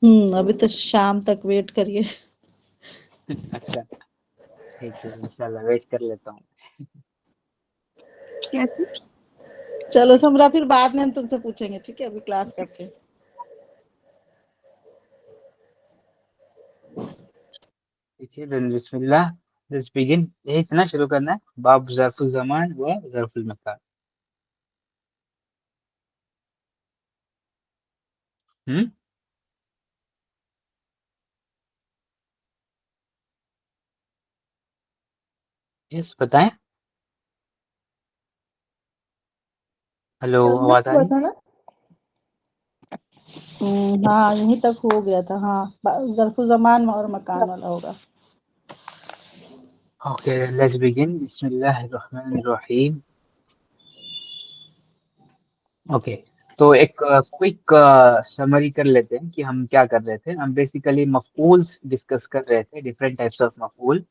अभी तो शाम तक वेट करिए। अच्छा, ठीक है, इंशाल्लाह वेट कर लेता हूँ। क्या चीज? चलो समरा, फिर बाद में हम तुमसे पूछेंगे, ठीक है? अभी क्लास करते हैं। ठीक है, देन बिस्मिल्लाह, लेट्स बिगिन। यही से ना शुरू करना है, बाब ज़र्फुल ज़मान व ज़र्फुल मकान। हम्म, यस बताएं। हेलो, आवाज कंप्लीट आ हुआ रही है? था ना? हाँ, यहीं तक हो गया था। हाँ, ज़र्फ़ ज़मान और मकान वाला होगा। Okay, let's begin. बिस्मिल्लाहिर रहमानिर रहीम। ओके, तो एक क्विक समरी कर लेते हैं कि हम क्या कर रहे थे। हम बेसिकली मफऊल्स डिस्कस कर रहे थे, डिफरेंट टाइप्स ऑफ मफऊल,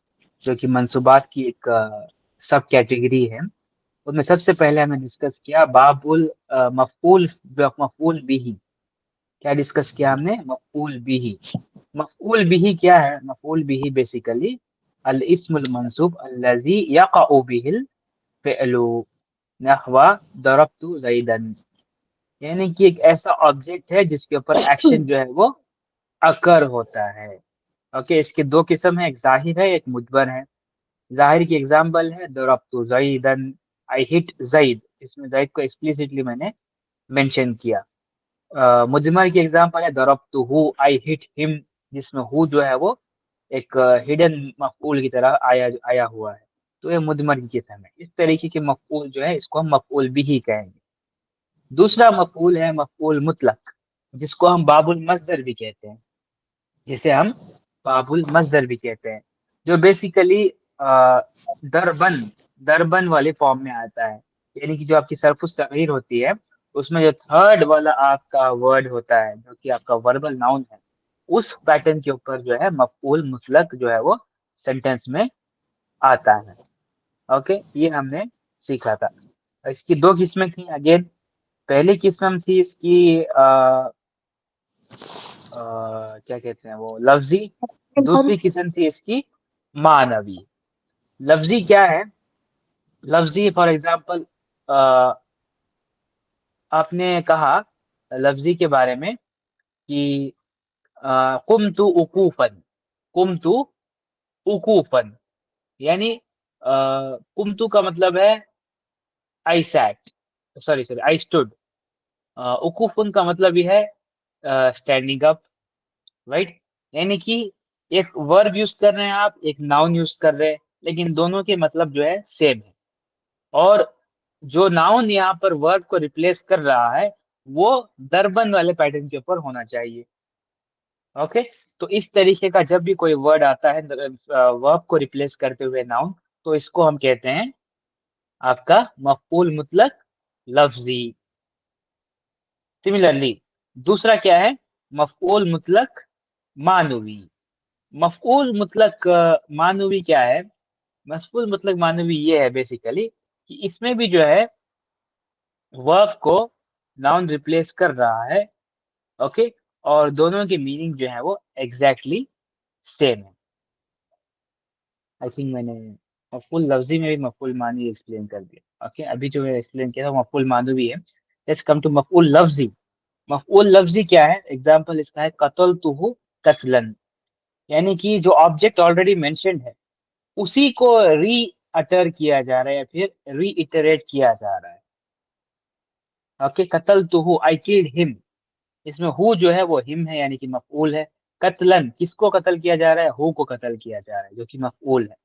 जो कि मंसूबात की एक सब कैटेगरी है। उसमें सबसे पहले हमने डिस्कस किया बाबुल मफऊल, मफऊल बिही। क्या डिस्कस किया हमने? मफऊल बिही। मफऊल बिही क्या है? मफऊल बिही बेसिकली अल इस्मुल मंसूब अल्लज़ी यक़अउ बिहिल फ़िअलु, नहवा दरबतु ज़ैदन। यानी कि एक ऐसा ऑब्जेक्ट है जिसके ऊपर एक्शन जो है वो अकर होता है। ओके, इसके दो किस्म है, एक जाहिर है, एक मुदबर है। जाहिर की एग्जांपल है दरबतु ज़ैदन, आई हिट ज़ैद। इसमें ज़ैद को एक्सप्लिसिटली मैंने मेंशन किया। मुजमर की एग्जांपल है दरबतुहु, आई हिट हिम, जिसमें हु जो है वो एक हिडन मफऊल की तरह आया आया हुआ है। तो ये मुदमर की किस्म है। इस तरीके के मफऊल जो है इसको हम मफऊल बिही कहेंगे। दूसरा मफऊल है मफऊल मुतलक, जिसको हम बाबुल मस्दर भी कहते हैं, जिसे हम बाबुल मस्दर भी कहते हैं, जो बेसिकली दरबन, दरबन वाले फॉर्म में आता है। यानी कि जो आपकी सरफुस तगीर होती है, उसमें जो थर्ड वाला आपका वर्ड होता है, जो कि आपका वर्बल नाउन है, उस पैटर्न के ऊपर जो है मफऊल मुतलक जो है वो सेंटेंस में आता है। ओके, ये हमने सीखा था। इसकी दो किस्में थी अगेन। पहली किस्म थी इसकी क्या कहते हैं वो, लफ्जी। दूसरी किस्म थी इसकी मानवी। लफ्जी क्या है? लफ्जी फॉर एग्जांपल, आपने कहा लफ्जी के बारे में कि कुमतु उकूफन, कुमतु उकूफन, यानी कुमतु का मतलब है I sat, sorry sorry, I stood. उकूफन का मतलब ये है स्टैंडिंग अप, राइट? यानी कि एक वर्ब यूज कर रहे हैं आप, एक नाउन यूज कर रहे हैं, लेकिन दोनों के मतलब जो है सेम है। और जो नाउन यहाँ पर वर्ब को रिप्लेस कर रहा है वो दरबन वाले पैटर्न के ऊपर होना चाहिए। ओके, तो इस तरीके का जब भी कोई वर्ड आता है वर्ब को रिप्लेस करते हुए नाउन, तो इसको हम कहते हैं आपका मफऊल मुतलक लफ्जी। सिमिलरली दूसरा क्या है? मफऊल मुतलक मानवी। मफऊल मुतलक मानवी क्या है? मफऊल मुतलक मानवी ये है बेसिकली कि इसमें भी जो है वर्ब को नाउन रिप्लेस कर रहा है। ओके, और दोनों की मीनिंग जो है वो एग्जैक्टली सेम है। आई थिंक मैंने मफऊल लफ्जी में भी मफऊल मानी एक्सप्लेन कर दिया। ओके, अभी जो मैं एक्सप्लेन किया था वो मफऊल मानवी है। Let's come to मफऊल लफ्जी। मफऊल लफ्जी क्या है? एग्जांपल इसका है कतलतुहु कत्लन, यानी कि जो ऑब्जेक्ट ऑलरेडी मेंशन्ड है उसी को री अटर किया जा रहा है या फिर रीइटरेट किया जा रहा है। ओके, कतल तो हु, आई किल्ड हिम। इसमें हु जो है वो हिम है, यानी कि मफऊल है। कत्लन, किसको कत्ल किया जा रहा है? हु को कत्ल किया जा रहा है, जो कि मफऊल है।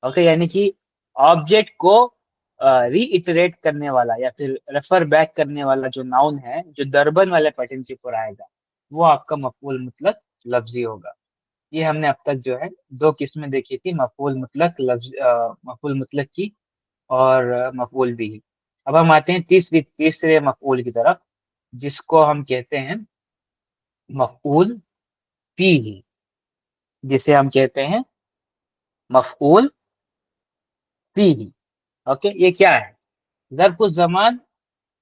ओके, यानी कि ऑब्जेक्ट को रीइटरेट करने वाला या फिर रेफर बैक करने वाला जो नाउन है, जो दरबन वाले पैटर्न के ऊपर आएगा, वो आपका मफऊल मुतलक लफ्जी होगा। ये हमने अब तक जो है दो किस्में देखी थी, मफऊल मुतलक लफ्ज, मफऊल मुतलक की और मफऊल बिही। अब हम आते हैं तीसरे मफऊल की तरफ, जिसको हम कहते हैं मफऊल बिही, जिसे हम कहते हैं मफऊल बिही। ओके, ये क्या है? ज़र्फुल ज़मान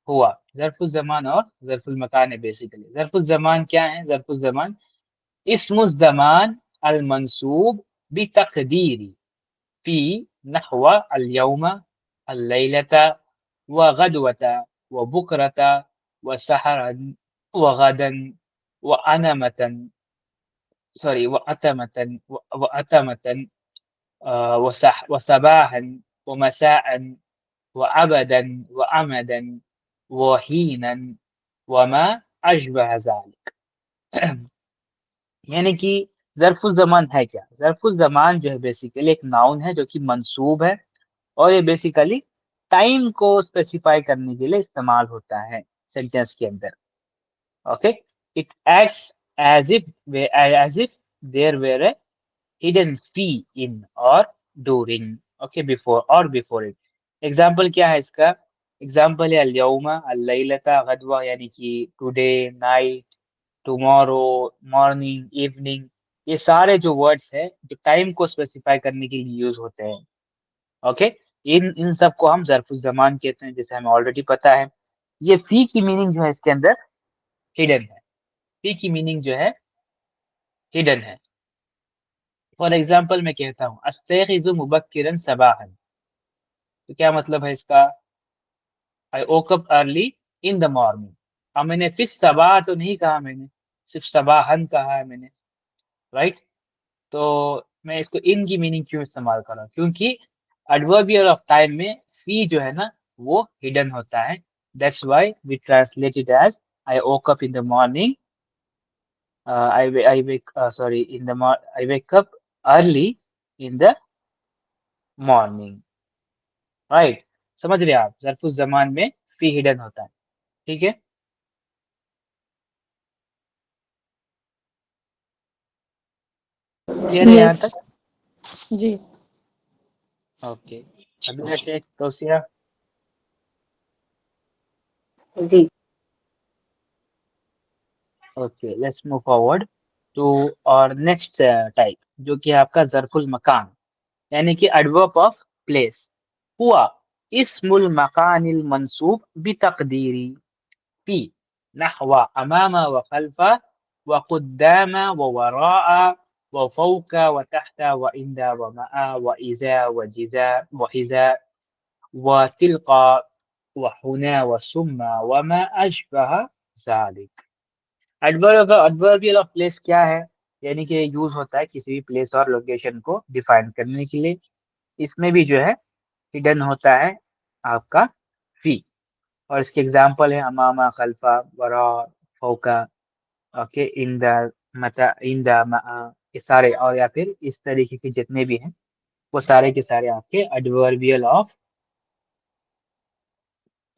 हुआ, ज़र्फुल ज़मान और ज़र्फुल मकान है बेसिकली। ज़र्फुल ज़मान क्या है? ज़र्फुल ज़मान इस्मुल ज़मान अल मंसूब बितक़दीरी फी नहवा अल यौमा अल लैलता व गदवता व बुकरता व सहरन व गदन व अनमतन सॉरी व अतमतन व अतमतन व सबाहन व मसाअन व अबदन व अमदन व हीनन व मा अशबह ज़ालिक। यानी कि ज़र्फ़ुल ज़मान है क्या? ज़र्फ़ुल ज़मान जो है बेसिकली एक नाउन है जो कि मंसूब है और ये बेसिकली टाइम को स्पेसिफाई करने के लिए इस्तेमाल होता है सेंटेंस के अंदर। Okay, it acts as if there were a hidden फी इन or during, okay, before it. Example क्या है इसका? एग्जाम्पल है अल-यौमा, अल-लैलता, गदवा यानी कि today, night, tomorrow, morning, evening. ये सारे जो वर्ड्स हैं जो टाइम को स्पेसिफाई करने के लिए यूज होते हैं। ओके, इन इन सब को हम ज़र्फ़ुल ज़मान कहते हैं, जैसे हमें ऑलरेडी पता है। ये फी की मीनिंग जो है इसके अंदर हिडन है। फी की मीनिंग जो है हिडन है। फॉर एग्जाम्पल मैं कहता हूँ अस्तयक़िज़ु मुबक्किरन सबाहन, तो क्या मतलब है इसका? I woke up early in the morning. अब मैंने फिर सबा तो नहीं कहा, मैंने सिर्फ सबाहन कहा है मैंने, राइट? तो मैं इसको इन की मीनिंग क्यों इस्तेमाल कर रहा हूँ? क्योंकि एडवर्बियल ऑफ टाइम में फ़ी जो है ना वो हिडन होता है। That's why we translate it as I woke up in the morning, I wake up early in the morning, right? समझ रहे हैं आप? ज़र्फ़ुल ज़मान में फ़ी हिडन होता है, ठीक है? क्लियर है यहाँ यस। तक? जी। ओके, अभी शेख तौसिया। जी। Okay, let's move forward to our next type, जो कि है आपका ज़र्फ़ुल मकान, यानी कि एडवर्ब ऑफ प्लेस। हुआ इस्मुल मकानिल मंसूब बितक़दीरी फी नहवा अमामा व खल्फा व क़ुद्दामा व वराआ व फ़ौका व तहता व इंदा व मआ व इज़ा व जिज़ा व हिज़ा व तिल्क़ा व हुना व सुम्मा व मा अशबह ज़ालिक। एडवर्बियल ऑफ प्लेस क्या है? यानी कि यूज होता है किसी भी प्लेस और लोकेशन को डिफाइन करने के लिए। इसमें भी जो है हिडन होता है आपका फी, और इसके एग्जांपल है अमामा, खल्फा, वरा, फौका, ओके, इंदा, मता, इंदा, मा, ये सारे, और या फिर इस तरीके के जितने भी हैं वो सारे के सारे आपके एडवर्बियल ऑफ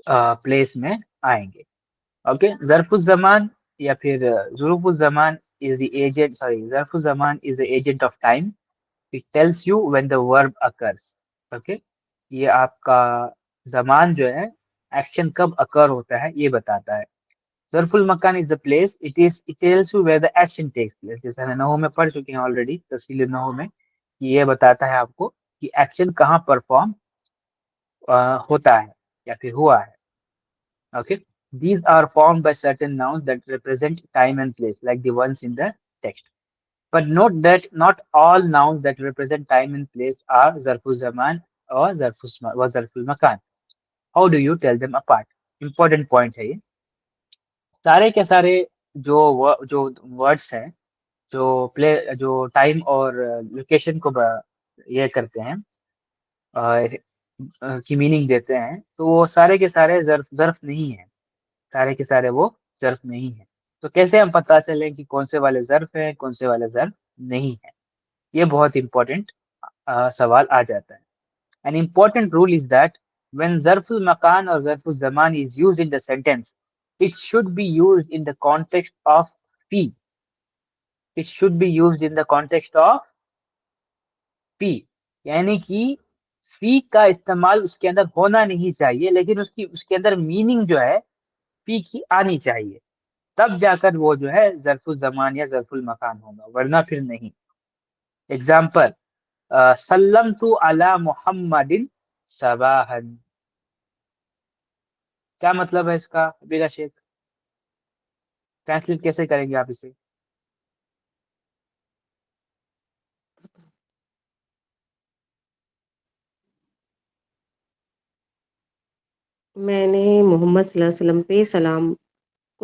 प्लेस में आएंगे। ओके, ज़र्फ़ुल ज़मान या फिर ज़ुरूफ़ुल ज़मान इज द एजेंट, सॉरी, ज़र्फ़ुल ज़मान is the agent of time. It tells you when the verb occurs. Okay, ये आपका ज़मान जो है एक्शन कब अकर होता है ये बताता है। ज़र्फ़ुल मकान is the place, it tells you where the action takes place. जैसे हम नहू में पढ़ चुके हैं ऑलरेडी, तफ़सील नहू में, कि ये बताता है आपको कि एक्शन कहाँ परफॉर्म होता है या फिर हुआ है। Okay, these are formed by certain nouns that represent time and place, like the ones in the text. But note that not all nouns that represent time and place are zarful zaman or zarful makan. How do you tell them apart? Important point है ये। सारे के सारे जो words हैं जो time और location को ये करते हैं, की मीनिंग देते हैं, तो वो सारे के सारे ज़र्फ ज़र्फ नहीं है। सारे के सारे वो ज़र्फ नहीं है। तो कैसे हम पता चलें कि कौन से वाले ज़र्फ हैं, कौन से वाले ज़र्फ नहीं है? ये बहुत इम्पोर्टेंट सवाल आ जाता है। An important rule is that when zarful makan or zarful zaman is used in the sentence, it should be used in the context of fi. It should be used in the context of fi. यानी कि फी का इस्तेमाल उसके अंदर होना नहीं चाहिए, लेकिन उसके अंदर मीनिंग जो है फी की आनी चाहिए। तब जाकर वो जो है ज़र्फ़ुल ज़मान या ज़र्फ़ुल मकान होगा, वरना फिर नहीं। एग्ज़ाम्पल, सल्लमतु अला मुहम्मदिन सबाहन। क्या मतलब है इसका अबीरा शेख? ट्रांसलेट कैसे करेंगे आप इसे? मैंने मोहम्मद सल्लल्लाहु अलैहि वसल्लम पे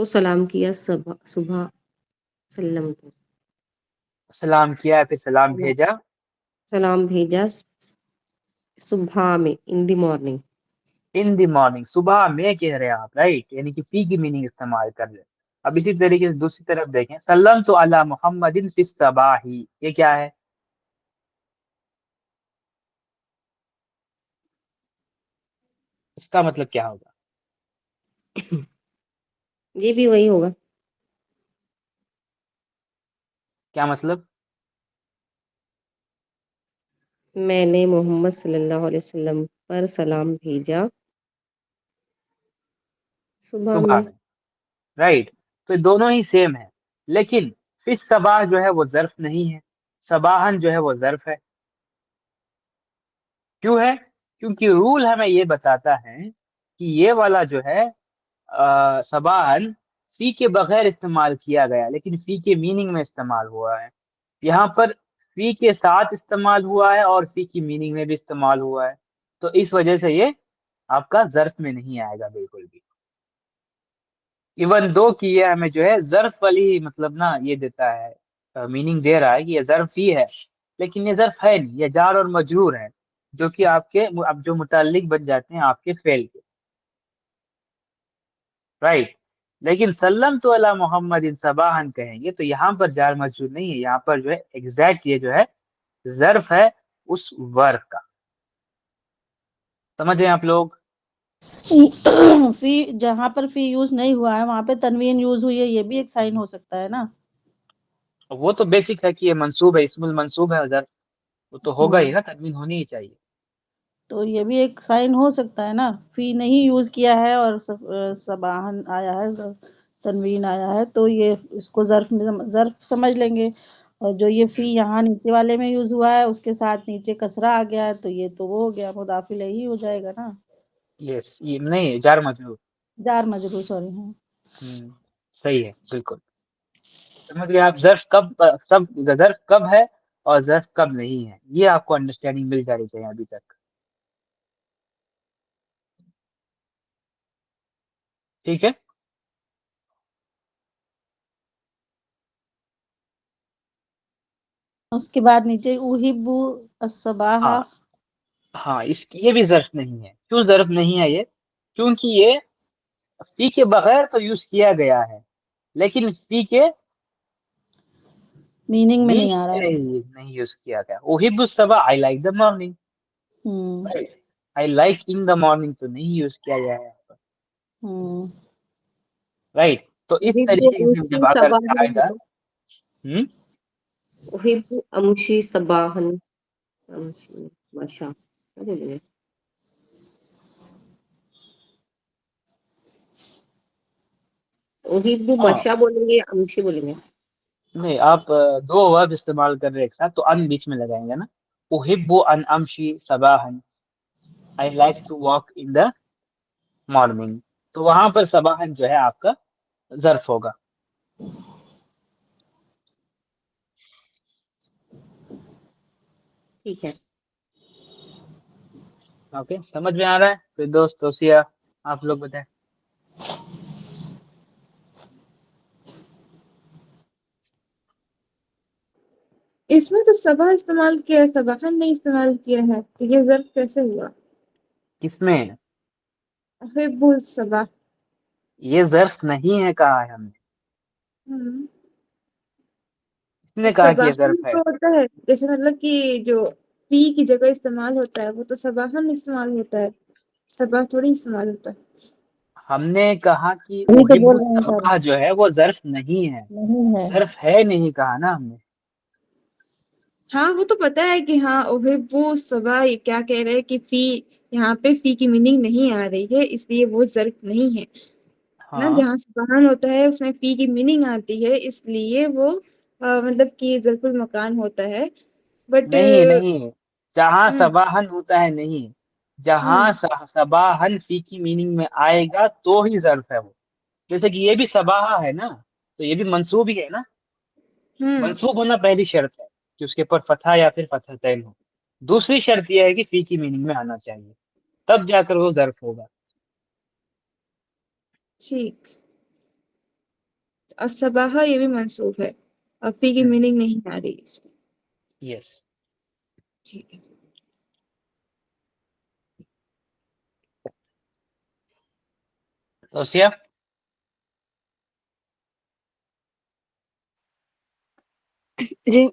सलाम किया सुबह सल्लम को सलाम किया, फिर सलाम सलाम भेजा। सलाम भेजा सुबह में, इन the morning. In the morning, सुबह में कह रहे हैं आप, राइट, यानी कि फी की मीनिंग इस्तेमाल कर रहे हैं। अब इसी तरीके से दूसरी तरफ देखें, सल्लम तो अला मोहम्मदिन फी सबाही, ये क्या है? इसका मतलब क्या होगा? ये भी वही होगा। क्या मतलब? मैंने मोहम्मद सल्लल्लाहु अलैहि वसल्लम पर सलाम भेजा सुबह सुबह में। में, राइट। तो दोनों ही सेम है, लेकिन फिर सबाह जो है वो जर्फ नहीं है, सबाहन जो है वो जर्फ है। क्यों है? क्योंकि रूल हमें ये बताता है कि ये वाला जो है सबाहन फी के बगैर इस्तेमाल किया गया, लेकिन फी के मीनिंग में इस्तेमाल हुआ है। यहाँ पर फी के साथ इस्तेमाल हुआ है और फी की मीनिंग में भी इस्तेमाल हुआ है, तो इस वजह से ये आपका जर्फ में नहीं आएगा बिल्कुल भी। इवन दो कि ये हमें जो है जर्फ वाली मतलब ना ये देता है, मीनिंग दे रहा है कि ये जर्फ ही है, लेकिन ये जर्फ है नहीं, ये जार और मजरूर है, जो कि आपके अब जो मुताल्लिक बन जाते हैं आपके फेल के, राइट। लेकिन सल्लम तो अला मोहम्मद इन सबाहन कहेंगे तो यहाँ पर जार मजरूर नहीं है, यहाँ पर जो है एग्जैक्ट ये जो है जर्फ है उस वर्ब का। समझ रहे हैं आप लोग? फी जहाँ पर फी यूज नहीं हुआ है वहां पे तनवीन यूज हुई है, ये भी एक साइन हो सकता है ना। वो तो बेसिक है कि ये मंसूब है, इसमुल मंसूब है जर्फ, वो तो होगा ही हाँ, ना, तनवीन होनी ही चाहिए। तो ये भी एक साइन हो सकता है ना। फी नहीं यूज किया है और सबाहन आया है, तनवीन आया है, तो ये इसको जर्फ में जर्फ समझ लेंगे। और जो ये फी यहाँ नीचे वाले में यूज हुआ है उसके साथ नीचे कसरा आ गया है, तो ये तो वो हो गया, मुदाफिल ही हो जाएगा ना। यस, ये नहीं जार मजरूर। जार मजरूर, सॉरी। हाँ, हम्म, सही है बिल्कुल। समझ गए आप, जर्फ कब सब जर्फ कब है और जर्फ कब नहीं है, ये आपको अंडरस्टैंडिंग मिल जानी चाहिए अभी तक। ठीक है। उसके बाद नीचे उहिब्बु अस्सबाहा। हाँ हाँ, इस ये भी जर्फ नहीं है। क्यों जर्फ नहीं है ये? क्योंकि ये फी के बगैर तो यूज किया गया है, लेकिन फी के मीनिंग में नहीं आ रहा मीनिंग है। में नहीं यूज किया गया। उहिब्बु सबा, I like the morning, hmm. Right. I like in the morning तो नहीं यूज किया गया है, हम्म। राइट। तो इस उहिब्बु तरीके से जब अमशी अगर से सबाहन आएगा। होगा। उहिब्बु अमशी सबाहन, अमशी मशा, क्या बोलेंगे? उहिब्बु हाँ, मशा बोलेंगे या अमशी बोलेंगे? नहीं आप दो वर्ब इस्तेमाल कर रहे हैं एक साथ, तो अन बीच में लगाएंगे ना। उहिब्बु अन अमशी सबाहन, I like to walk in the morning, तो वहां पर सबाहन जो है आपका जर्फ होगा। ठीक है। ओके, समझ में आ रहा है? तो दोस्त दोस्तिया, आप लोग बताएं। इसमें तो सबा इस्तेमाल किया है, सबाहन नहीं इस्तेमाल किया है, तो ये ज़र्फ कैसे हुआ? किसमें? अहिब्बु सबा। ये जर्फ नहीं है, कहा है हमने। हम्म। किसने कहा कि ये सबाहन जर्फ है? तो होता है, जैसे मतलब कि जो पी की जगह इस्तेमाल होता है वो तो सबाहन इस्तेमाल होता है, सबा थोड़ी इस्तेमाल होता है। हमने कहा कि नहीं तो उहिब्बु बोल रहे हैं सर, सबाह जो है वो जर्फ नहीं है। नहीं है। जर्फ है नहीं कहा ना हमने। हाँ वो तो पता है कि हाँ अहिब्बु सबा, ये क्या कह रहे हैं कि फी, यहाँ पे फी की मीनिंग नहीं आ रही है इसलिए वो ज़र्फ नहीं है ना। हाँ, जहाँ सबाहन होता है उसमें फी की मीनिंग आती है इसलिए वो मतलब कि ज़र्फुल मकान होता है। बट नहीं नहीं, जहाँ हम्म। सबाहन होता है नहीं, जहाँ हम्म। सबाहन फी की मीनिंग में आएगा तो ही जर्फ है वो। जैसे कि ये भी सबाहा है ना, तो ये भी मंसूब ही है ना। हम्म। मंसूब होना पहली शर्त है कि उसके ऊपर फतहा या फिर फतहतैन हो। दूसरी शर्त यह है कि फी की मीनिंग में आना चाहिए, तब जाकर वो जर्फ होगा। ठीक। असबाह ये भी मंसूब है और फी की मीनिंग नहीं आ रही इसकी। यस। ठीक है। तोसिया, जी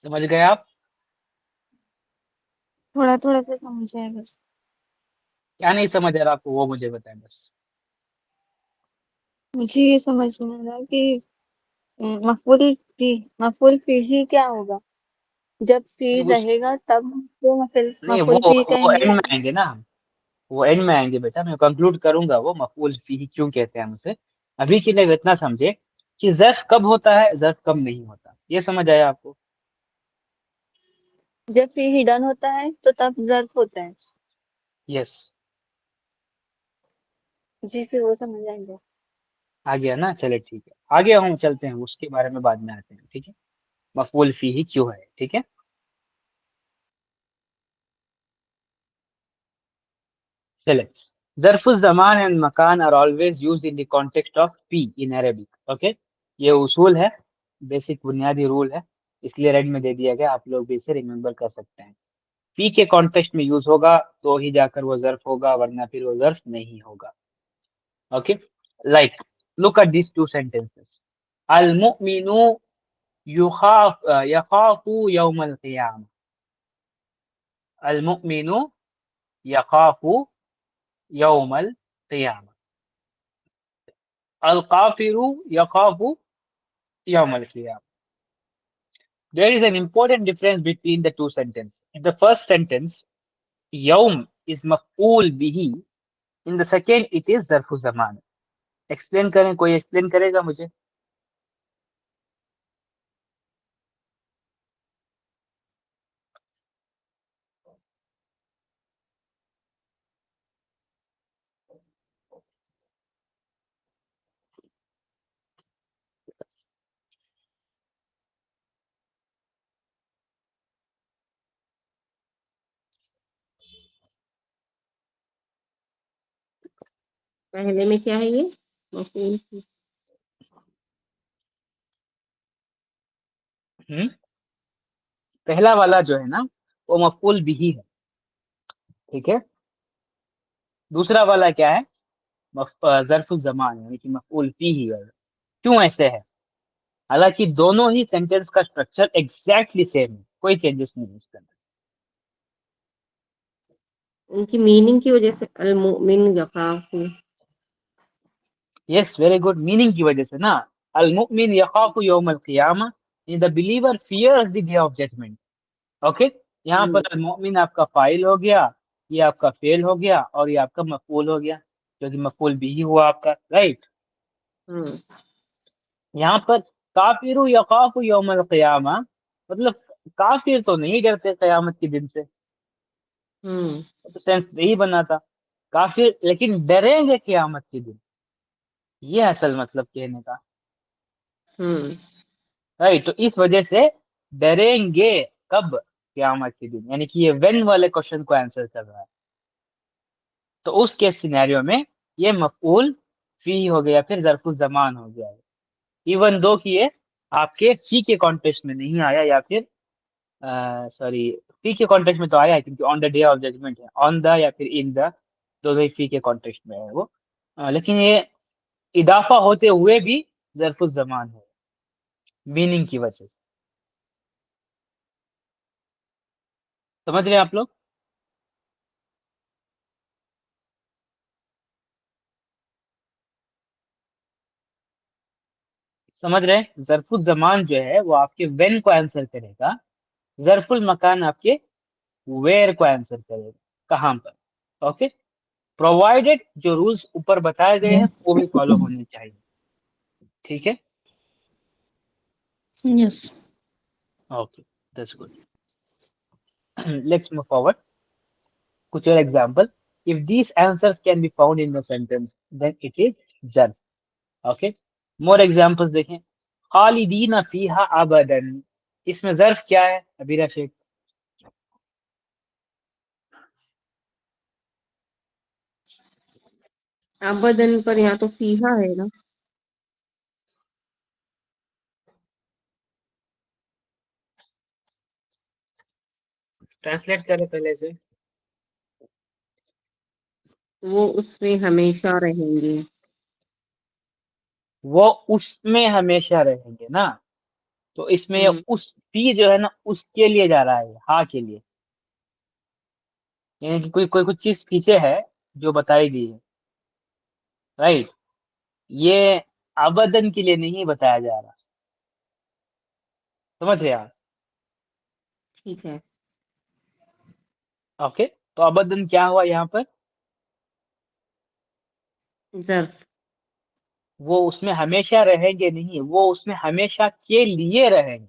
समझ गए आप? थोड़ा थोड़ा सा समझ आया बस। क्या नहीं समझ आ रहा आपको वो मुझे बताएं बस। मुझे ये समझ में आ रहा है कि मफूल फीही क्या होगा? जब फी उस रहेगा तब तो नहीं, मफूल फी वो कहेंगे एंड या में आएंगे ना हम। वो एंड में आएंगे बेटा, मैं कंक्लूड करूंगा वो मफूल फीही क्यों कहते हैं हम उसे। अभी के लिए इतना समझे कि ज़र्फ कब होता है, ज़र्फ कब नहीं होता। ये समझ आया आपको? जब फी हिडन होता है तो तब ज़र्फ होता है। यस। जी फिर वो समझ आएंगे। आ गया ना? चले ठीक है, आगे हम चलते हैं, उसके बारे में बाद में आते हैं। ठीक है, मफूल फीही क्यों है। ठीक है, चले। ज़र्फ़ुल ज़मान एंड मकान are always used in the context of फी इन अरेबिक। ओके, ये उसूल है, बेसिक बुनियादी रूल है, इसलिए रेड में दे दिया गया, आप लोग भी इसे रिमेंबर कर सकते हैं। फी के कॉन्टेक्स्ट में यूज होगा तो ही जाकर वो ज़र्फ होगा, वरना फिर वो ज़र्फ नहीं होगा। Okay, like look at this two sentences. अल मुमिनु यखाफु यौमल क़ियामा। अल मुमिनु यखाफु यौमल क़ियामा। अल काफिरु यखाफु यौमल क़ियामा। There is an important difference between the two sentences. In the first sentence, yawm is maf'ul bihi. In the second, it is zarfu zaman. Explain करें, कोई एक्सप्लेन करेगा मुझे? पहले में क्या है ये मफूल की? पहला वाला जो है ना, वो मफूल बिही है। ठीक है, दूसरा वाला क्या है? ज़र्फुल ज़मान यानी कि मफूल बिही है। क्यों ऐसे है? हालांकि दोनों ही सेंटेंस का स्ट्रक्चर एग्जैक्टली सेम है, कोई चेंजेस नहीं है इसके अंदर। उनकी मीनिंग की वजह से अल मुमिन यखाफु। यस, वेरी गुड, मीनिंग की वजह से ना। अल मुमिन यखाफु यौमल क़ियामा, the believer fears the day of judgement. Okay, यहाँ पर अल मुमिन आपका फाइल हो गया, ये आपका फेल हो गया, और ये आपका मफूल हो गया, जो कि मफूल बिही हुआ आपका, राइट। हम्म यहाँ पर काफिरु यखाफु यौमल क़ियामा, मतलब काफिर तो नहीं डरते कयामत के दिन से, हम्म तो सेंस नहीं बना था। काफिर लेकिन डरेंगे कयामत के दिन, ये असल मतलब कहने का, हम्म राइट। तो इस वजह से डरेंगे कब? कयामत के दिन, यानी कि ये व्हेन वाले क्वेश्चन को आंसर कर रहा है। तो उस केस सिनेरियो में ये मफऊल फी हो गया, फिर ज़र्फुल ज़मान हो गया, इवन दो कि ये आपके फी के कॉन्टेक्स्ट में नहीं आया, या फिर सॉरी, फी के कॉन्टेक्स्ट में तो आया है क्योंकि on the day of judgement है, ऑन द या फिर इन द, दोनों ही फी के कॉन्टेक्स्ट में है वो। लेकिन ये इदाफा होते हुए भी ज़र्फुल ज़मान है, मीनिंग की वजह से। समझ रहे हैं आप लोग? समझ रहे हैं? ज़र्फुल ज़मान जो है वो आपके वेन को आंसर करेगा, ज़र्फुल मकान आपके वेयर को आंसर करेगा, कहाँ पर। ओके, प्रोवाइडेड जो रूल्स ऊपर बताए गए हैं वो भी फॉलो होने चाहिए। ठीक है, yes. Okay, that's good. Let's move forward. कुछ और example. If these answers can be found in the sentence then it is zarf. Okay, more examples देखें। खालिदीना फीहा अबदन, इसमें ज़र्फ क्या है अबीरा शेख? अबदन पर यहाँ तो फीहा है ना। ट्रांसलेट करें पहले से। वो उसमें हमेशा रहेंगे। वो उसमें हमेशा रहेंगे ना, तो इसमें उस फी जो है ना उसके लिए जा रहा है, हाँ के लिए, यानी कि कोई कोई कुछ चीज पीछे है जो बताई गई है, राइट। ये अबदन के लिए नहीं बताया जा रहा, समझ रहे आप? ठीक है। ओके, तो अबदन क्या हुआ यहाँ पर? ज़र्फ। वो उसमें हमेशा रहेंगे नहीं, वो उसमें हमेशा के लिए रहेंगे,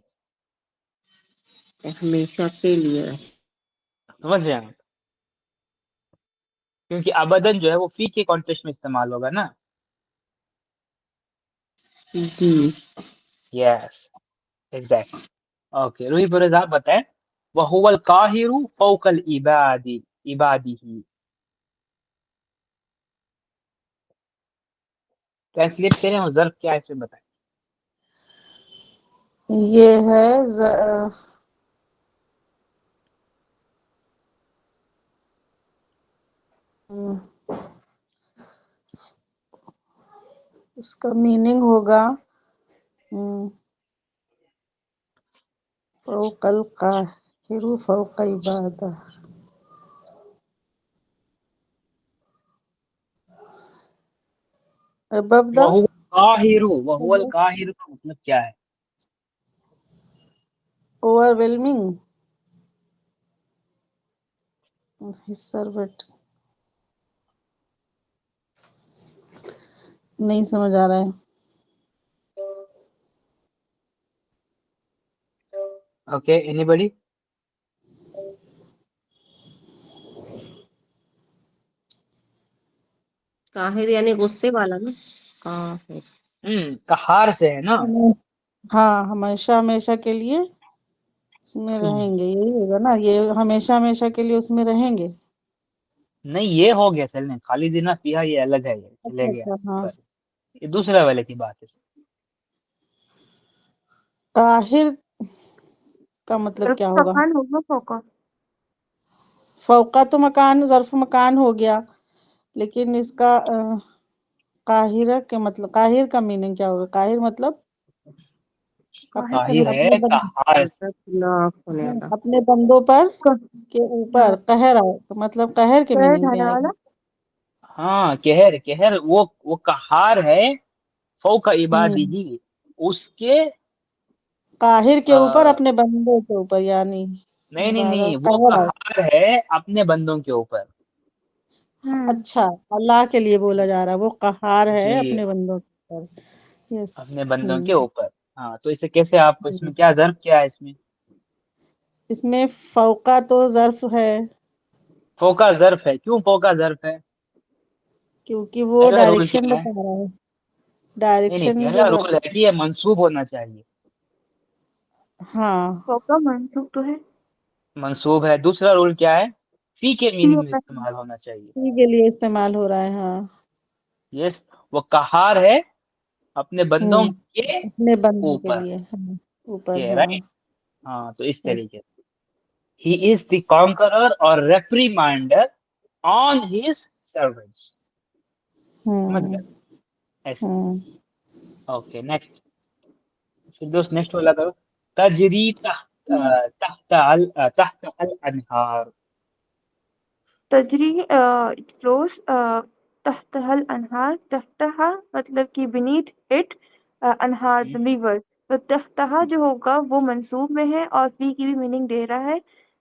हमेशा के लिए। समझ रहे हैं आप? क्योंकि अबदन जो है वो फी के कॉन्टेक्स्ट में इस्तेमाल होगा ना। जी। Yes, exactly. Okay, Roohi Feroz आप बताएं। वहुवल काहिरु फौकल इबादी इबादिही। ट्रांसलेट करें और ज़र्फ क्या है इसमें बताएं। ये है इसका मीनिंग होगा फौकल काहिरु फौक इबादा। above the वहुवल काहिरु का मतलब क्या है? overwhelming his servant। नहीं समझ आ रहा है। Okay, anybody? काहिर यानी गुस्से वाला ना। काहिर। कहार से है ना। हाँ, हमेशा हमेशा के लिए उसमें रहेंगे, यही होगा ना। ये हमेशा हमेशा के लिए उसमें रहेंगे। नहीं, ये हो गया सर ने, खाली दिना फिहा ये अलग है, ये अच्छा चले गया अच्छा, हाँ। पर ये दूसरा वाले की बात है। काहिर का मतलब क्या होगा? मकान होगा फौका। फौका तो मकान, ज़र्फ मकान हो गया, लेकिन इसका काहिरा के मतलब, काहिर का मीनिंग क्या होगा? काहिर मतलब काहिर अपने है कहार से। खतरनाक होने वाला। अपने बंदों पर के ऊपर कहर मतलब कहर के पैर मीनिंग में ढाने वाला। आएगा। हाँ, कहर कहर वो कहार है, फौका इबादिही, उसके काहिर के ऊपर आ, अपने बंदों के ऊपर, यानी नहीं नहीं नहीं, इबादत वो कहर है। कहार है अपने बंदों के ऊपर। अच्छा, अल्लाह के लिए बोला जा रहा है, वो कहार है जी, अपने बंदों के ऊपर। यस। अपने बंदों के ऊपर। हाँ, तो इसे कैसे आप, इसमें क्या ज़र्फ क्या है इसमें? इसमें फौका तो ज़र्फ है, फौका ज़र्फ है, क्यों फौका ज़र्फ है? क्योंकि वो पहला रूल डायरेक्शन क्या है? बता रहा है। नहीं नहीं, डायरेक्शन पहला जो रूल है कि ये मंसूब होना चाहिए। हाँ, फौका मंसूब तो है। मंसूब है। दूसरा रूल क्या है? फी के फी मीनिंग में होता है। इस्तेमाल होना चाहिए। इसी के लिए इस्तेमाल हो रहा है, हाँ। यस, वो कहार है अपने बंदों के अपने बंदों के ऊपर, लिए, हाँ, ऊपर, के हाँ। राइट। हाँ, तो इस यस। तरीके से ही इज द कॉन्करर और रेप्रीमाइंडर ऑन हिज सर्वेंट्स। समझ हम्म गए? ऐसे। हम्म ओके, नेक्स्ट। फिर दोस्त नेक्स्ट वाला करो। तजरी तहत अल अनहार। तजरी फ्लोस तहतहल अनहार। तहतहा मतलब कि बीनीथ इट, अनहार द रिवर। तो तहतहा जो होगा वो मंसूब में है और फी की भी मीनिंग दे रहा है,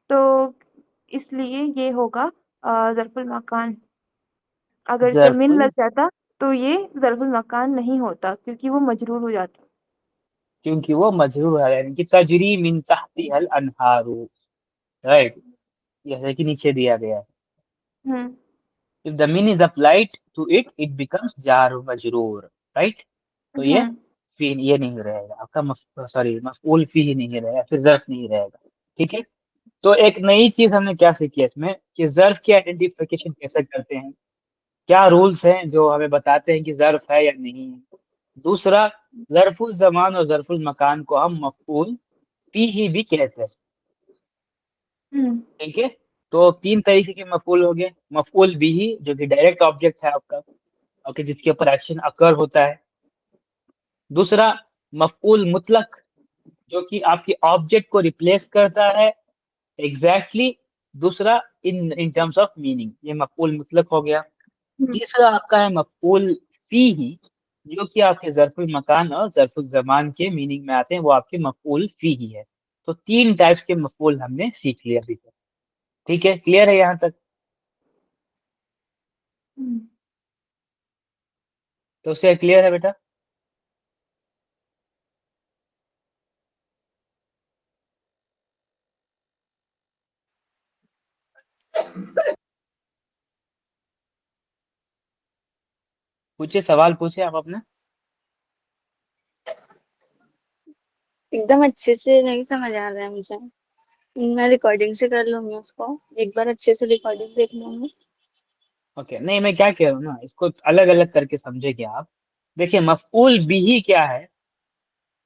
तो इसलिए ये होगा ज़र्फुल मकान। अगर इस पे मिन जरफुल, लग जाता तो ये ज़र्फुल मकान नहीं होता, क्योंकि वो मजरूर हो जाता। क्योंकि वो मजरूर है, यानी कि तजरी मिन तहती अल अनहारू, राइट, जैसे कि नीचे दिया गया है। Hmm If the min is applied to it, it becomes जार मजरूर, राइट। तो ये हम्म फी ये नहीं रहेगा आपका, सॉरी मफऊल फी ही नहीं रहेगा, फिर ज़र्फ नहीं रहेगा। ठीक है, तो एक नई चीज हमने क्या सीखी है इसमें कि ज़र्फ की आइडेंटिफिकेशन कैसे करते हैं। क्या रूल्स हैं जो हमें बताते हैं कि ज़र्फ है या नहीं है। दूसरा, ज़र्फुल ज़मान और ज़र्फुल मकान को हम मफ़ऊल ही भी कहते हैं। ठीक है, तो 3 तरीके के मफ़ऊल हो गए। मफ़ऊल बिही जो कि डायरेक्ट ऑब्जेक्ट है आपका, ओके, जिसके ऊपर एक्शन अकर होता है। दूसरा, मफ़ऊल मुतलक जो कि आपके ऑब्जेक्ट को रिप्लेस करता है एग्जैक्टली दूसरा इन टर्म्स ऑफ मीनिंग, ये मफ़ऊल मुतलक हो गया। तीसरा आपका है मफ़ऊल फीही जो कि आपके ज़र्फुल मकान और ज़र्फुल ज़मान के मीनिंग में आते हैं, वो आपके मफ़ऊल फीही है। तो 3 टाइप्स के मफ़ऊल हमने सीख लिया अभी तक। ठीक है, क्लियर है यहाँ तक? तो उससे क्लियर है बेटा? पूछिए, सवाल पूछिए आप अपना। एकदम अच्छे से नहीं समझ आ रहा है मुझे। मैं रिकॉर्डिंग से कर लूंगी उसको, एक बार अच्छे से रिकॉर्डिंग देख लूंगी। ओके, नहीं मैं क्या कह रहा हूँ ना, इसको अलग अलग करके समझेंगे आप। देखिए, मफ़ऊल बिही क्या है,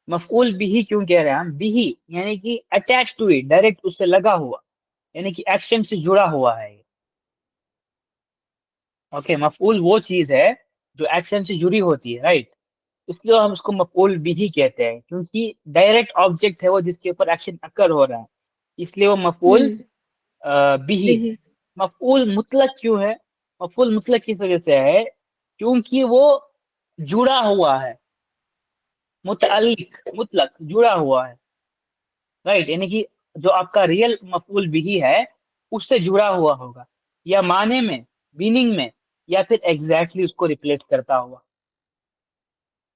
मफ़ऊल बिही क्यों कह रहे हैं हम? बिही यानी कि अटैच टू इट, डायरेक्ट उससे लगा हुआ, यानी कि एक्शन से जुड़ा हुआ है। ओके, मफ़ऊल वो चीज है जो एक्शन से जुड़ी होती है, राइट? इसलिए हम उसको मफ़ऊल बिही कहते हैं, क्योंकि डायरेक्ट ऑब्जेक्ट है वो जिसके ऊपर एक्शन अकर हो रहा है, इसलिए वो मफ़ऊल हम्म। बिही है। बिही। मफ़ऊल मुतलक क्यों है? मफ़ऊल मुतलक किस वजह से है? क्योंकि वो जुड़ा हुआ है, मुतअल्लिक मुतलक जुड़ा हुआ है, राइट? यानी कि जो आपका रियल मफ़ऊल बिही है उससे जुड़ा हुआ होगा, या माने में, मीनिंग में, या फिर एग्जैक्टली उसको रिप्लेस करता हुआ,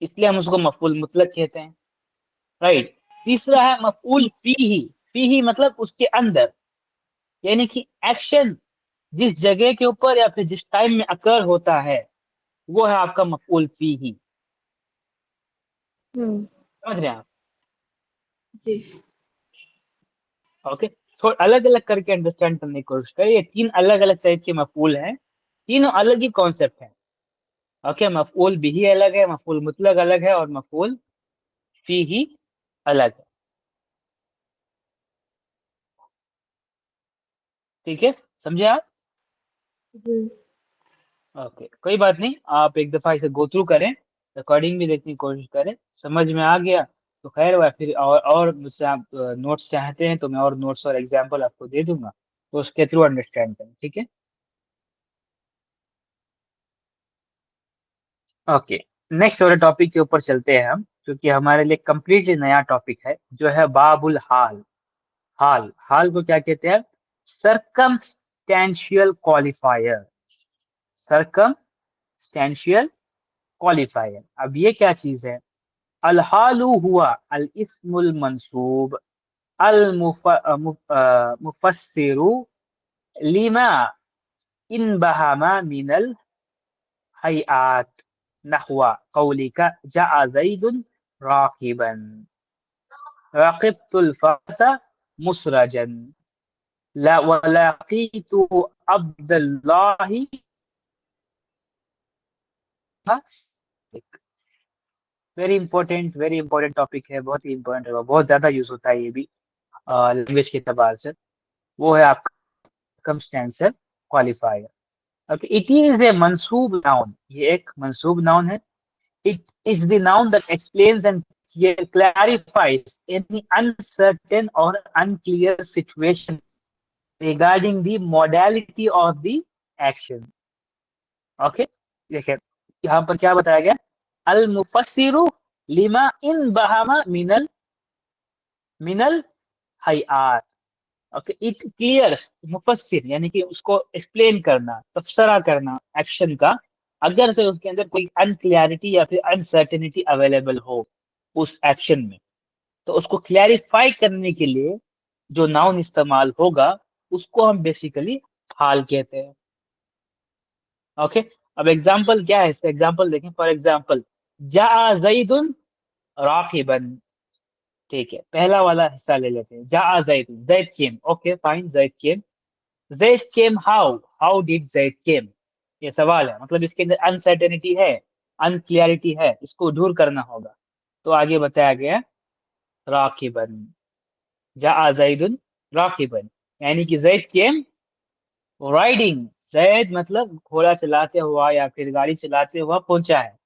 इसलिए हम उसको मफ़ऊल मुतलक कहते हैं, राइट? तीसरा है मफ़ऊल फीही। फीही मतलब उसके अंदर, यानी कि एक्शन जिस जगह के ऊपर या फिर जिस टाइम में अकर होता है वो है आपका मफ़ऊल फीही। हम्म। समझ रहे हैं आप? जी। ओके, थोड़ा अलग अलग करके अंडरस्टैंड करने की कोशिश करें। ये 3 अलग अलग तरह के मफ़ऊल हैं, तीनों अलग ही कॉन्सेप्ट हैं। ओके, मफ़ऊल बिही अलग है, मफ़ऊल मुतलक अलग है, और मफ़ऊल फीही अलग है। ठीक है, समझे आप? हम्म। ओके, कोई बात नहीं, आप एक दफा इसे गो थ्रू करें, रिकॉर्डिंग भी देखने की कोशिश करें, समझ में आ गया तो खैर हुआ। फिर और मुझसे आप नोट्स चाहते हैं तो मैं और नोट्स और एग्जाम्पल आपको दे दूंगा, तो उसके थ्रू अंडरस्टैंड करें। ठीक है, ओके, नेक्स्ट वाले टॉपिक के ऊपर चलते हैं हम, क्योंकि हमारे लिए कंप्लीटली नया टॉपिक है, जो है बाबुल हाल। हाल, हाल को क्या कहते हैं? Circumstantial qualifier. सर्कमस्टेंशियल क्वालिफायर, अब ये क्या चीज है? अल हालु हुआ अल इस्मुल मंसूब अल मुफस्सिरु लिमा इन बहामा मिनल हयात नहवा कौलिका जा ज़ैदुन राकिबन रक़िबतुल फरसा मुसरजन ला वलाकीतु अब्दुल्लाहि। वेरी इंपॉर्टेंट टॉपिक है, बहुत ही इंपॉर्टेंट है, बहुत ज्यादा यूज होता है ये भी लैंग्वेज के एतबार से। वो है आपका circumstantial qualifier। Okay, it is a mansoob noun, ये एक मंसूब नाउन है। It is the noun that explains and clarifies any uncertain or unclear situation regarding the modality of the action। Okay, देखिए यहाँ पर क्या बताया गया? अल मुफस्सिरु lima in Bahama Minal Minal Hayat. Okay, it clears, मुफस्सिर यानी कि उसको एक्सप्लेन करना, तफसरा करना एक्शन का, अगर से उसके अंदर कोई अनक्लियरिटी या फिर अनसर्टेनिटी अवेलेबल हो उस एक्शन में, तो उसको क्लैरिफाई करने के लिए जो नाउन इस्तेमाल होगा उसको हम बेसिकली हाल कहते हैं। ओके, अब एग्जांपल क्या है, इसका एग्जांपल देखें। फॉर एग्जांपल, जा जैदुन राकिबन। ठीक है, पहला वाला हिस्सा ले लेते हैं। जा जैदुन, Zaid came, okay fine, Zaid came. Zaid came how? How did Zaid came? ये सवाल है, मतलब इसके अंदर अनसर्टेनिटी है, अनक्लियरिटी है, इसको दूर करना होगा। तो आगे बताया गया राकिबन, जा जैदुन राकिबन, यानी कि जैद केम राइडिंग। जैद मतलब घोड़ा चलाते हुआ या फिर गाड़ी चलाते हुआ पहुंचा है।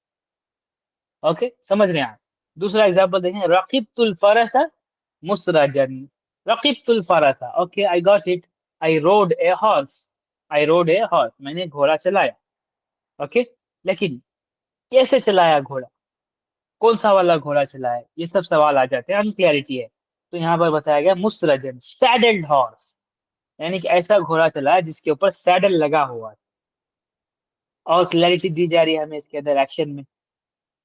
ओके, समझ रहे हैं आप। दूसरा एग्जांपल देखें, रकीबतुल फरसा मुसरजन। रकीबतुल फरसा, okay I got it, I road a horse, I road a horse, मैंने घोड़ा चलाया। ओके, लेकिन कैसे चलाया घोड़ा, कौन सा वाला घोड़ा चलाया, ये सब सवाल आ जाते हैं, अनक्लैरिटी है। तो यहाँ पर बताया गया मुसरजन, सैडल्ड हॉर्स, यानी कि ऐसा घोड़ा चलाया जिसके ऊपर सैडल लगा हुआ है। और क्लैरिटी दी जा रही है हमें इसके अंदर एक्शन में।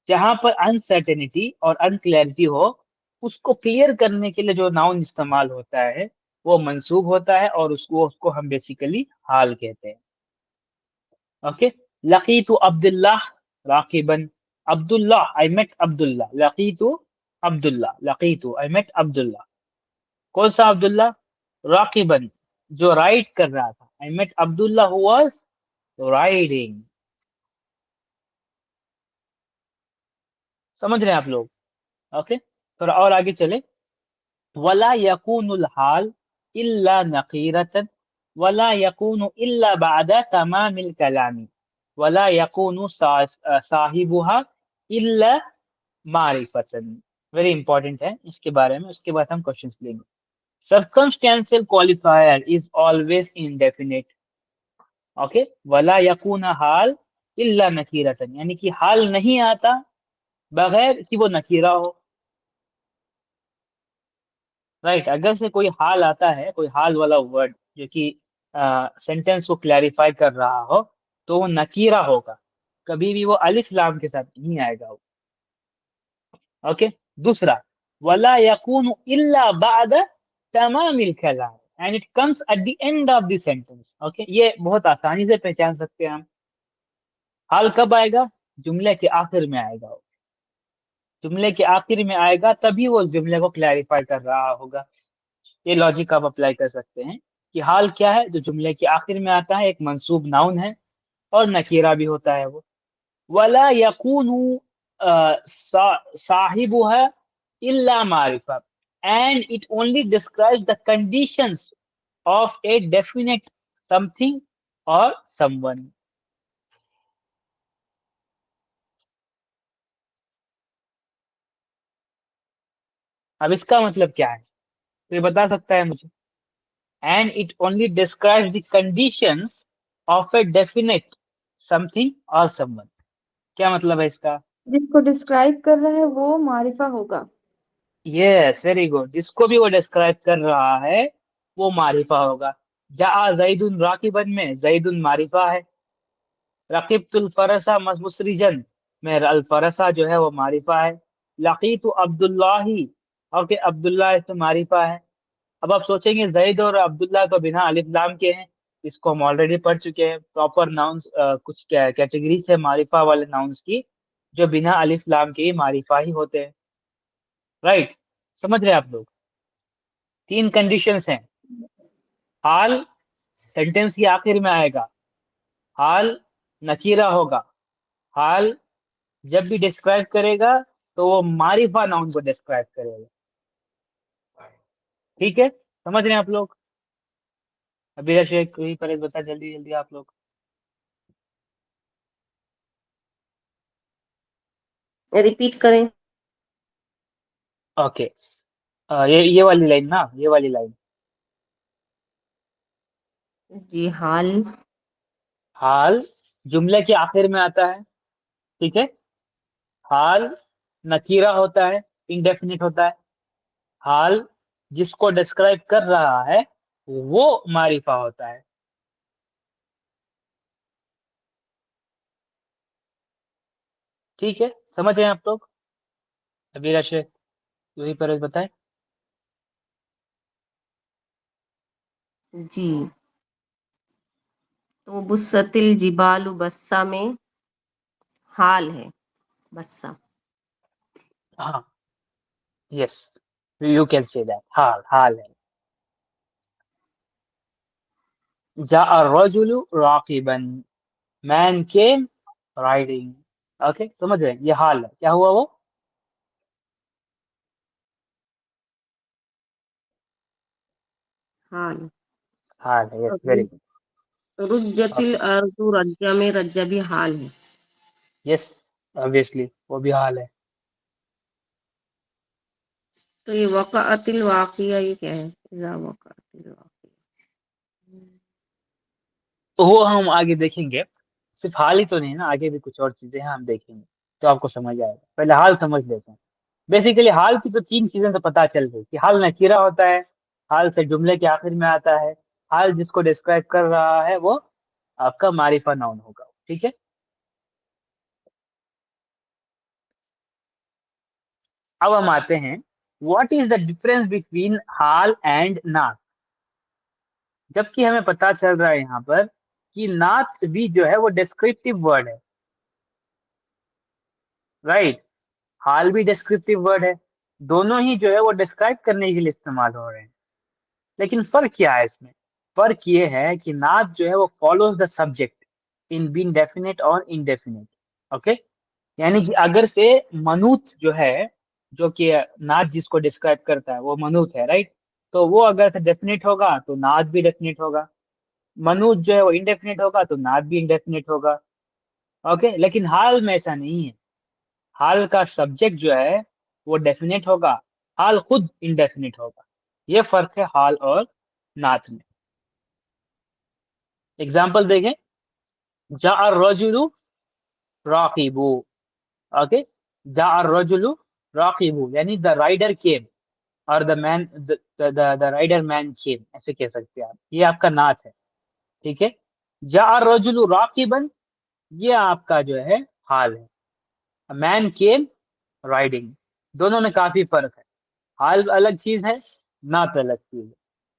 जहां पर अनसर्टेनिटी और अनक्लैरिटी हो, उसको क्लियर करने के लिए जो नाउन इस्तेमाल होता है वो मंसूब होता है, और उसको उसको हम बेसिकली हाल कहते हैं। ओके, लकीतु अब्दुल्लाह राकिबन, अब्दुल्लाह आई मेट अब्दुल्लाह, लकीतु अब्दुल्लाह, लकीतु आई मेट अब्दुल्लाह। कौन सा अब्दुल्लाह? राकिबन, जो राइड कर रहा था। I met Abdullah who was riding. समझ रहे हैं आप लोग? ओके, थोड़ा और आगे चले। वला यकूनुल हाल इल्ला नकीरतन, वला यकूनु इल्ला बादा तमामिल कलामी, वला यकूनु साहिबुहा इल्ला मारिफतन। वेरी इंपॉर्टेंट है, इसके बारे में उसके बाद हम क्वेश्चंस लेंगे। Circumstantial qualifier is always indefinite. Okay, वला यकून हाल इल्ला नकीरतन, यानी कि हाल नहीं आता बगैर कि वो नकीरा हो। राइट, अगर से कोई हाल आता है, कोई हाल वाला वर्ड जो कि सेंटेंस को क्लैरिफाई कर रहा हो, तो वो नकीरा होगा, कभी भी वो अलिफ लाम के साथ नहीं आएगा वो। ओके, दूसरा, वला यकून इल्ला बाद तमामिल कलाम, and it comes at the end of the sentence. Okay, ये बहुत आसानी से पहचान सकते हैं हम। हाल कब आएगा? जुमले के आखिर में आएगा वो। जुमले के आखिर में आएगा तभी वो जुमले को क्लैरिफाई कर रहा होगा। ये लॉजिक आप अप्लाई कर सकते हैं कि हाल क्या है, जो जुमले के आखिर में आता है, एक मंसूब नाउन है और नकीरा भी होता है वो। वला यकूनु साहिबुहा इल्ला मारिफा, and it only describes the conditions of a definite something और समवन। अब इसका मतलब क्या है, तो ये बता सकता है मुझे? And it only describes the conditions of a definite something और समवन, क्या मतलब है इसका? जिसको डिस्क्राइब कर रहा है वो मारिफा होगा। यस, वेरी गुड, जिसको भी वो डिस्क्राइब कर रहा है वो मारिफा होगा। जा जैदुन राकिबन में जैदुन मारिफा है। रकीबतुल फरसा मुसरिजन में अल फरसा जो है वो मारिफा है। लकीतु अब्दुल्लाही, ओके, अब्दुल्लाह इसमें मारिफा है। अब आप सोचेंगे जैद और अब्दुल्ला तो बिना अलिफ लाम के हैं, इसको हम ऑलरेडी पढ़ चुके हैं। प्रॉपर नाउन्स, कुछ कैटेगरीज है मारिफा वाले नाउन्स की, जो बिना अलिफ लाम के ही मारिफा ही होते हैं। राइट, समझ रहे हैं आप लोग? तीन कंडीशंस हैं। हाल सेंटेंस के आखिर में आएगा, हाल नकीरा होगा, हाल जब भी डिस्क्राइब करेगा तो वो मारिफा नाउन को डिस्क्राइब करेगा। ठीक है, समझ रहे हैं आप लोग? अभी शेख कोई पर बता, जल्दी जल्दी आप लोग। रिपीट करें। ओके, ये वाली लाइन ना, ये वाली लाइन। जी, हाल हाल जुमले के आखिर में आता है, ठीक है। हाल नकीरा होता है, इंडेफिनिट होता है। हाल जिसको डिस्क्राइब कर रहा है वो मारिफा होता है। ठीक है, समझ रहे हैं आप लोग? अभी शेख वही पर बताएं। जी, तो बुस्सतिल जिबालु बस्सा में हाल है, बस्सा। हाँ, yes, you can say that, हाल है। जा अर्रजुलु राकिबन, मैन केम राइडिंग। ओके, समझ रहे हैं? ये हाल है, क्या हुआ वो? हाल। हाल है, यस, वेरी और गुड। रुज्जतिल ओके, अर्ज़ु रज्जा में रज्जा भी हाल है। यस, ऑब्वियसली वो भी हाल है। तो ये वक़अतिल वाक़िया ये क्या है? इज़ा वक़अतिल वाक़िया। तो वो हम आगे देखेंगे। सिर्फ हाल ही तो नहीं ना, आगे भी कुछ और चीजें हैं, हम देखेंगे तो आपको समझ आएगा। पहले हाल समझ लेते हैं। बेसिकली हाल की तो 3 चीजें तो पता चल गई कि हाल नकीरा होता है, हाल से जुमले के आखिर में आता है, हाल जिसको डिस्क्राइब कर रहा है वो आपका मारिफा नाउन होगा। ठीक है, अब हम आते हैं, what is the difference between hall and नात। जबकि हमें पता चल रहा है यहाँ पर कि नात भी जो है वो डिस्क्रिप्टिव वर्ड है, राइट? हाल भी डिस्क्रिप्टिव वर्ड है, दोनों ही जो है वो डिस्क्राइब करने के लिए इस्तेमाल हो रहे हैं। लेकिन फर्क क्या है इसमें? फर्क ये है कि नात जो है वो follows the subject in being definite और इनडेफिनेट। ओके, यानी कि अगर से मनुत जो है, जो कि नात जिसको डिस्क्राइब करता है वो मनुत है, राइट? तो वो अगर से डेफिनेट होगा तो नात भी डेफिनेट होगा, मनुत जो है वो इनडेफिनेट होगा तो नात भी इनडेफिनेट होगा। ओके, लेकिन हाल में ऐसा नहीं है। हाल का सब्जेक्ट जो है वो डेफिनेट होगा, हाल खुद इनडेफिनेट होगा। ये फर्क है हाल और नात में। एग्जाम्पल देखें, जा रजुलु राकिबू। ओके, जा रजुलु राकिबू यानी द राइडर केम, और the man the rider man came, ऐसे कह सकते हैं आप। ये आपका नात है, ठीक है। जा रजुलु राकिबन, ये आपका जो है हाल है। मैन केम राइडिंग, दोनों में काफी फर्क है। हाल अलग चीज है, नात अलग चीज है।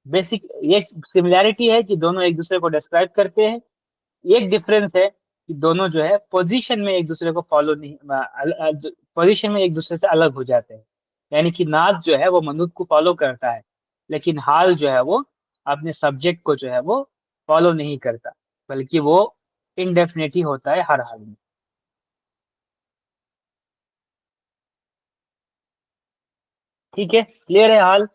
बेसिक ये सिमिलैरिटी है कि दोनों एक दूसरे को डिस्क्राइब करते हैं। एक डिफरेंस है कि दोनों जो है पोजीशन में एक दूसरे को फॉलो नहीं, पोजीशन में एक दूसरे से अलग हो जाते हैं। यानी कि नात जो है वो मनुष्य को फॉलो करता है, लेकिन हाल जो है वो अपने सब्जेक्ट को जो है वो फॉलो नहीं करता, बल्कि वो इनडेफिनेट ही होता है हर हाल में। ठीक है, क्लियर है हाल?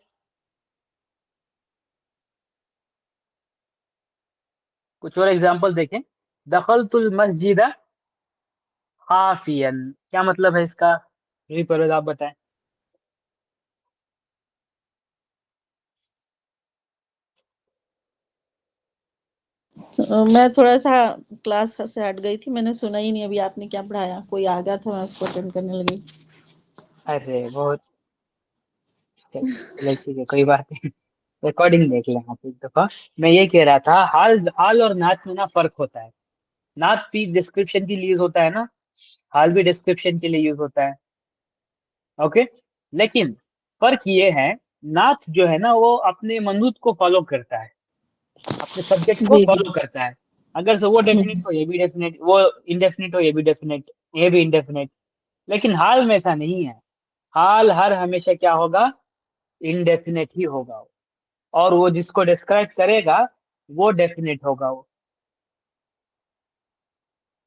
कुछ और एग्जांपल देखें, दखलतुल मस्जिद खाफियन, क्या मतलब है इसका? ये भी परवेज आप बताएं। मैं थोड़ा सा क्लास से हट गई थी, मैंने सुना ही नहीं अभी आपने क्या पढ़ाया। कोई आ गया था, मैं उसको अटेंड करने लगी। अरे बहुत, चलिए ठीक है, कोई बात नहीं। रिकॉर्डिंग देख लें आप एक दफा। मैं ये कह रहा था, हाल हाल और नात में ना फर्क होता है। नात भी डिस्क्रिप्शन के लिए यूज होता है ना, हाल भी डिस्क्रिप्शन के लिए यूज होता है। ओके, लेकिन फर्क ये है, नात जो है ना वो अपने मनूत को फॉलो करता है, अपने सब्जेक्ट को जी जी। फॉलो करता है। अगर से वो डेफिनेट हो ये भी डेफिनेट, वो इंडेफिनेट हो ये भी डेफिनेट, ये भी इंडेफिनेट। लेकिन हाल में ऐसा नहीं है। हाल हर हमेशा क्या होगा? इनडेफिनेट ही होगा वो। और वो जिसको डिस्क्राइब करेगा वो डेफिनेट होगा वो।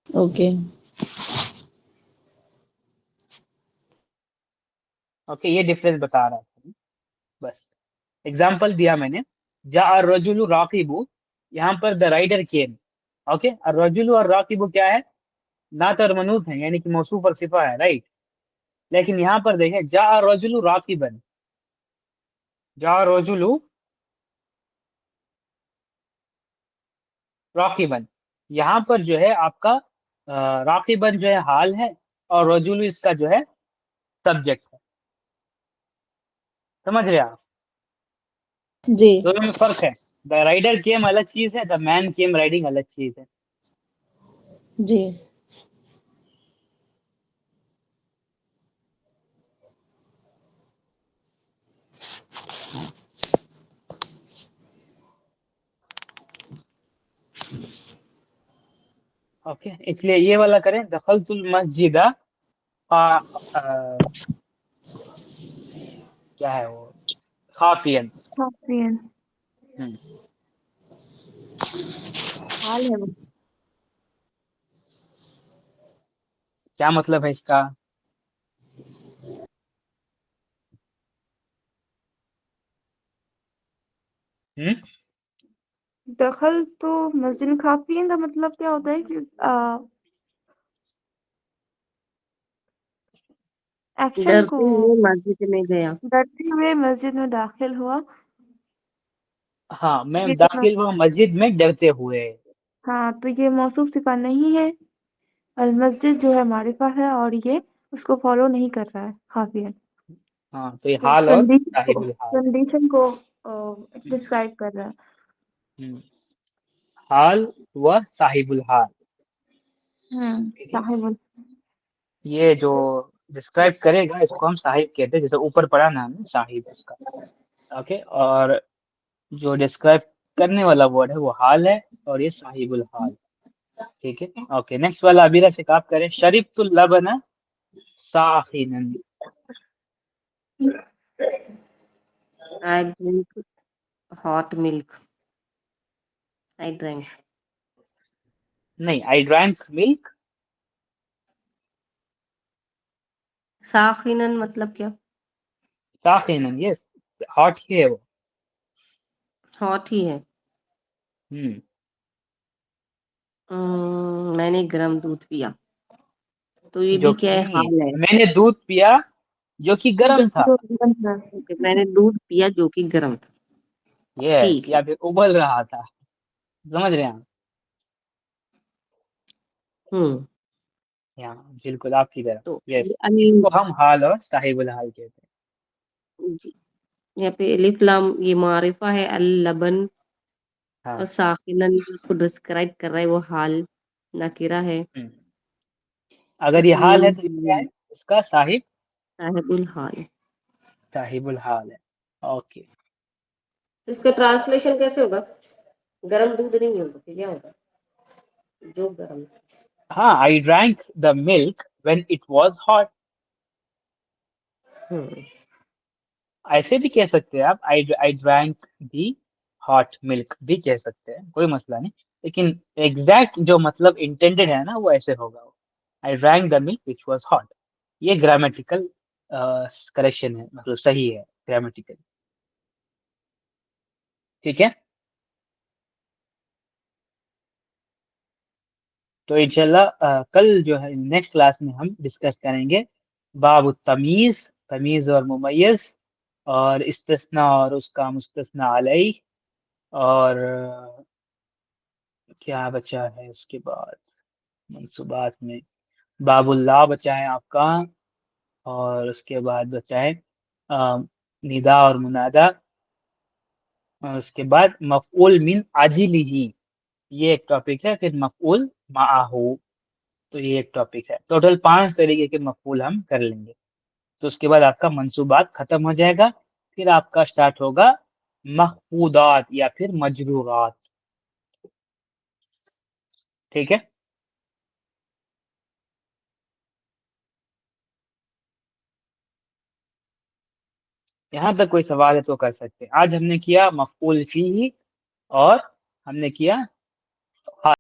ओके। ओके, ये डिफरेंस बता रहा था बस। एग्जाम्पल दिया मैंने, जा रजुलु राकिबू, यहाँ पर द राइडर केम। ओके, और रजुलु और राकिबू क्या है? नात और मनूत है, यानी कि मौसूफ और सिफा है, राइट? लेकिन यहाँ पर देखें, जा रजुलु राकिबन, जा रजुलु राकिबन, यहाँ पर जो है आपका राकिबन जो है हाल है, और रजुलु इसका जो है सब्जेक्ट है। समझ रहे आप? जी दोनों में फर्क है। द राइडर केम अलग चीज है, द मैन केम राइडिंग अलग चीज है। जी। ओके, इसलिए ये वाला करें, दखलतुल मस्जिद क्या है वो, खाफियन। खाफियन हम्म, हाल है वो। क्या मतलब है इसका? हम्म दखल तो मस्जिद में खाफियन का मतलब क्या होता है कि एक्शन को डरते हुए मस्जिद में गया। डरते हुए मस्जिद में दाखिल हुआ। हाँ, मैं ये तो दाखिल हुआ मस्जिद में डरते हुए। हाँ, तो ये मौसूफ सिफा नहीं है। अल मस्जिद जो है मारिफा है और ये उसको फॉलो नहीं कर रहा है खाफियन। हाँ, तो ये तो हाल और साहिबुल हाल। कंडीशन को डिस्क्राइब कर रहा है। हम्म, हाल व साहिबुल हाल। ठीक है, साहिबुल। ये जो डिस्क्राइब करेगा इसको हम साहिब कहते हैं, जैसे ऊपर पढ़ा ना हमने साहिब इसका। ओके, और जो डिस्क्राइब करने वाला वर्ड है वो हाल है, और ये साहिबुल हाल। ठीक है, ओके। नेक्स्ट वाला अबीरा से आप करें। शरीबतुल लबना साखिनन। I drink hot milk. I drank. नहीं, आई ड्रैंक मिल्क। साखिनन मतलब क्या? साखिनन, यस, हॉट ही है वो। हॉट ही है। हम्म मैंने गर्म दूध पिया, तो ये जो भी क्या है? नहीं, हाल है। मैंने दूध पिया जो कि गर्म था। ओके, मैंने दूध पिया जो कि गर्म था। यस, ठीक है। या फिर उबल रहा था। समझ रहे हैं आप? हम्म यहाँ बिल्कुल आपकी तरह। तो यस, अली इसको हम हाल और साहिबुल हाल कहते जी, यहाँ पे अलिफ लाम ये मारिफा है। अल लबन हैं। और हाँ। साकिनन जो उसको डिस्क्राइब कर रहा है वो हाल नकीरा है। हम्म। अगर ये इसलिए हाल है तो ये क्या है? ये इसका साहिब साहिबुल हाल। साहिबुल हाल है। ओके। तो इसका ट्रांसलेशन कैसे होगा? गर्म दूध नहीं होगा, फिर क्या होगा? जो गर्म। हाँ, I drank the milk when it was hot. हम्म ऐसे भी कह सकते हैं आप, I drank the hot milk भी कह सकते हैं, कोई मसला नहीं। लेकिन एग्जैक्ट जो मतलब इंटेंडेड है ना, वो ऐसे होगा। आई drank the milk which was hot. ये ग्रामेटिकल करेक्शन है, मतलब सही है ग्रामेटिकल। ठीक है, तो इंशाल्लाह कल जो है नेक्स्ट क्लास में हम डिस्कस करेंगे बाब तमीज, तमीज और मुमय्यज, और इस्तिस्ना और उसका मुस्तस्ना अलैह, और क्या बचा है उसके बाद मंसूबात में। बाबुल्ला बचा है आपका, और उसके बाद बचा है निदा और मुनादा, और उसके बाद मफऊल मिन आजिलिही, ये एक टॉपिक है। फिर मफऊल माअहू, तो ये एक टॉपिक है। टोटल 5 तरीके के मफऊल हम कर लेंगे। तो उसके बाद आपका मंसूबात खत्म हो जाएगा। फिर आपका स्टार्ट होगा मखफूदात या फिर मजरूरात। ठीक है, यहाँ तक कोई सवाल है तो कर सकते हैं। आज हमने किया मफऊल फीही, और हमने किया